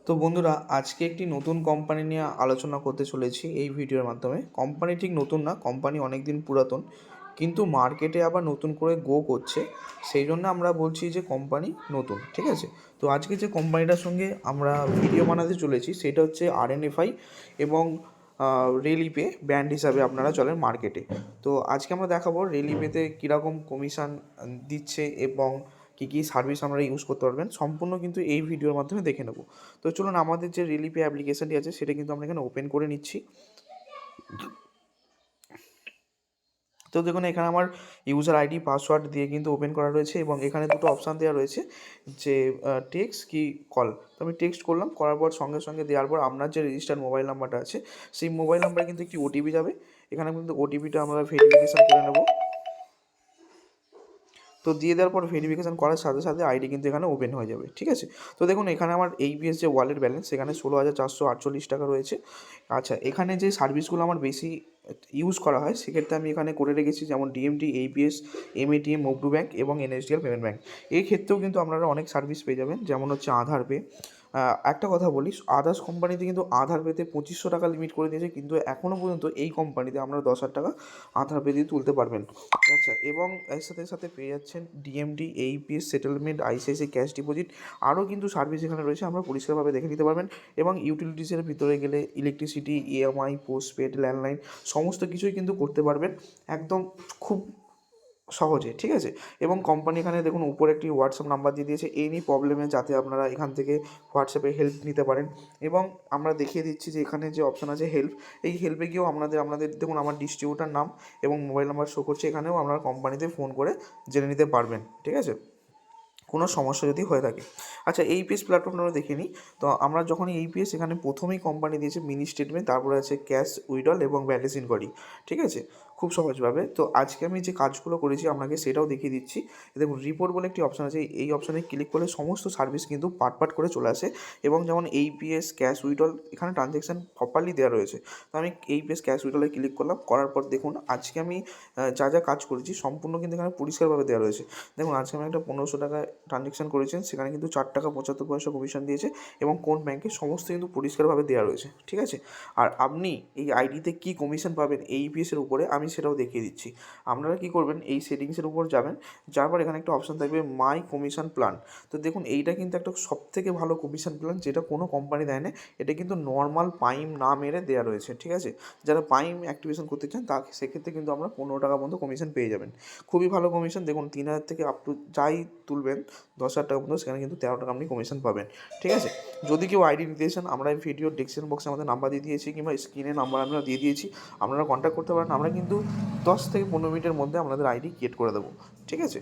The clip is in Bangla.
তো বন্ধুরা, আজকে একটি নতুন কোম্পানি নিয়ে আলোচনা করতে চলেছি এই ভিডিওর মাধ্যমে। কোম্পানি ঠিক নতুন না, কোম্পানি অনেক দিন পুরাতন, কিন্তু মার্কেটে আবার নতুন করে গ্রো করছে, সেই জন্য আমরা বলছি যে কোম্পানি নতুন। ঠিক আছে, তো আজকে যে কোম্পানিটার সঙ্গে আমরা ভিডিও বানাতে চলেছি সেটা হচ্ছে আরএনএফআই এবং রেলিপে ব্র্যান্ড হিসাবে আপনারা চলেন মার্কেটে। তো আজকে আমরা দেখাবো রেলিপেতে কীরকম কমিশন দিচ্ছে এবং কী কী সার্ভিস আমরা ইউজ করতে পারবেন, সম্পূর্ণ কিন্তু এই ভিডিওর মাধ্যমে দেখে নেব। তো চলুন, আমাদের যে রিলিপে অ্যাপ্লিকেশনটি আছে সেটা কিন্তু আমরা এখানে ওপেন করে নিচ্ছি। তো দেখুন, এখানে আমার ইউজার আইডি পাসওয়ার্ড দিয়ে কিন্তু ওপেন করা রয়েছে এবং এখানে দুটো অপশান দেওয়া রয়েছে যে টেক্সট কি কল। তো আমি টেক্সট করলাম, করার পর সঙ্গে সঙ্গে দেওয়ার পর আপনার যে রেজিস্টার্ড মোবাইল নাম্বারটা আছে সেই মোবাইল নাম্বারে কিন্তু একটি ওটিপি যাবে। এখানে কিন্তু ওটিপিটা আমরা ভেরিফিকেশান করে নেব। তো দিয়ে দেওয়ার পর ভেরিফিকেশান করার সাথে সাথে আইডি কিন্তু এখানে ওপেন হয়ে যাবে। ঠিক আছে, তো দেখুন এখানে আমার এইপিএস যে ওয়ালেট ব্যালেন্স সেখানে 16,448 টাকা রয়েছে। আচ্ছা, এখানে যে সার্ভিসগুলো আমার বেশি ইউজ করা হয় সেক্ষেত্রে আমি এখানে করে রেখেছি, যেমন DMT, AEPS, MATM, move to bank এবং এনএসডিএল পেমেন্ট ব্যাঙ্ক। এই ক্ষেত্রেও কিন্তু আপনারা অনেক সার্ভিস পেয়ে যাবেন, যেমন হচ্ছে আধার পে। একটা কথা বলি, আদার্স কোম্পানিতে কিন্তু আধার পেতে 2500 টাকা লিমিট করে দিয়েছে, কিন্তু এখনও পর্যন্ত এই কোম্পানিতে আপনারা 10,000 টাকা আধার পে দিয়ে তুলতে পারবেন। আচ্ছা, এবং এর সাথে সাথে পেয়ে যাচ্ছেন DMD, AEPS, settlement, ICICI cash deposit, আরও কিন্তু সার্ভিস এখানে রয়েছে, আমরা পরিষ্কারভাবে দেখে নিতে পারবেন। এবং ইউটিলিটিসের ভিতরে গেলে ইলেকট্রিসিটি, ইএমআই, পোস্টপেড, ল্যান্ডলাইন সমস্ত কিছুই কিন্তু করতে পারবেন একদম খুব সহজে। ঠিক আছে, এবং কোম্পানি এখানে দেখুন উপরে একটি হোয়াটসঅ্যাপ নাম্বার দিয়ে দিয়েছে এনি প্রবলেমে, যাতে আপনারা এখান থেকে হোয়াটসঅ্যাপে হেল্প নিতে পারেন। এবং আমরা দেখিয়ে দিচ্ছি যে এখানে যে অপশান আছে হেল্প, এই হেল্পে গিয়েও আপনাদের দেখুন আমার ডিস্ট্রিবিউটার নাম এবং মোবাইল নাম্বার শো করছে, এখানেও আপনারা কোম্পানিতে ফোন করে জেনে নিতে পারবেন। ঠিক আছে, কোনো সমস্যা যদি হয়ে থাকে। আচ্ছা, এইপিএস প্ল্যাটফর্মটা আমরা দেখে নিই। তো আমরা যখন এইপিএস, এখানে প্রথমেই কোম্পানি দিয়েছে মিনি স্টেটমেন্ট, তারপরে আছে ক্যাশ উইড্রল এবং ব্যালেন্স ইনকোয়ারি। ঠিক আছে, খুব সহজভাবে। তো আজকে আমি যে কাজগুলো করেছি আপনাকে সেটাও দেখিয়ে দিচ্ছি। দেখুন, রিপোর্ট বলে একটি অপশান আছে, এই অপশানে ক্লিক করলে সমস্ত সার্ভিস কিন্তু পার্ট করে চলে আসে। এবং যেমন এইপিএস, ক্যাশ উইড্রল, এখানে ট্রানজ্যাকশান প্রপারলি দেওয়া রয়েছে। তো আমি এইপিএস ক্যাশ উইড্রলে ক্লিক করলাম, করার পর দেখুন আজকে আমি যা কাজ করেছি সম্পূর্ণ কিন্তু এখানে পরিষ্কারভাবে দেওয়া রয়েছে। দেখুন, আজকে আমি একটা 1500 টাকা ট্রানজ্যাকশান করেছেন, সেখানে কিন্তু 4 টাকা 75 পয়সা কমিশন দিয়েছে এবং কোন ব্যাংকে সমস্ত কিন্তু পরিষ্কারভাবে দেওয়া রয়েছে। ঠিক আছে, আর আপনি এই আইডিতে কী কমিশন পাবেন এইপিএসের উপরে আমি সেটাও দেখিয়ে দিচ্ছি। আপনারা কী করবেন, এই সেটিংসের উপর যাবেন, যার পর এখানে একটা অপশান থাকবে মাই কমিশন প্ল্যান। তো দেখুন, এইটা কিন্তু একটা সবথেকে ভালো কমিশন প্ল্যান, যেটা কোনো কোম্পানি দেয় না। এটা কিন্তু নর্মাল পাইম না মেরে দেওয়া রয়েছে। ঠিক আছে, যারা পাইম অ্যাক্টিভেশন করতে চান তা সেক্ষেত্রে কিন্তু আমরা 15 টাকা পর্যন্ত কমিশন পেয়ে যাবেন। খুবই ভালো কমিশন। দেখুন, 3,000 থেকে আপ টু যাই তুলবেন 10,000 টাকা পর্যন্ত, সেখানে কিন্তু 13 টাকা আপনি কমিশন পাবেন। ঠিক আছে, যদি কেউ আইডি নিতে চান, আমরা এই ভিডিও ডিসক্রিপশন বক্সে আমাদের নাম্বার দিয়ে দিয়েছি, কিংবা স্ক্রিনে নাম্বার আমরা দিয়ে দিয়েছি, আপনারা কন্ট্যাক্ট করতে পারেন। আমরা কিন্তু 10 থেকে 15 মিনিটের মধ্যে আপনাদের আইডি ক্রিয়েট করে দেবো। ঠিক আছে,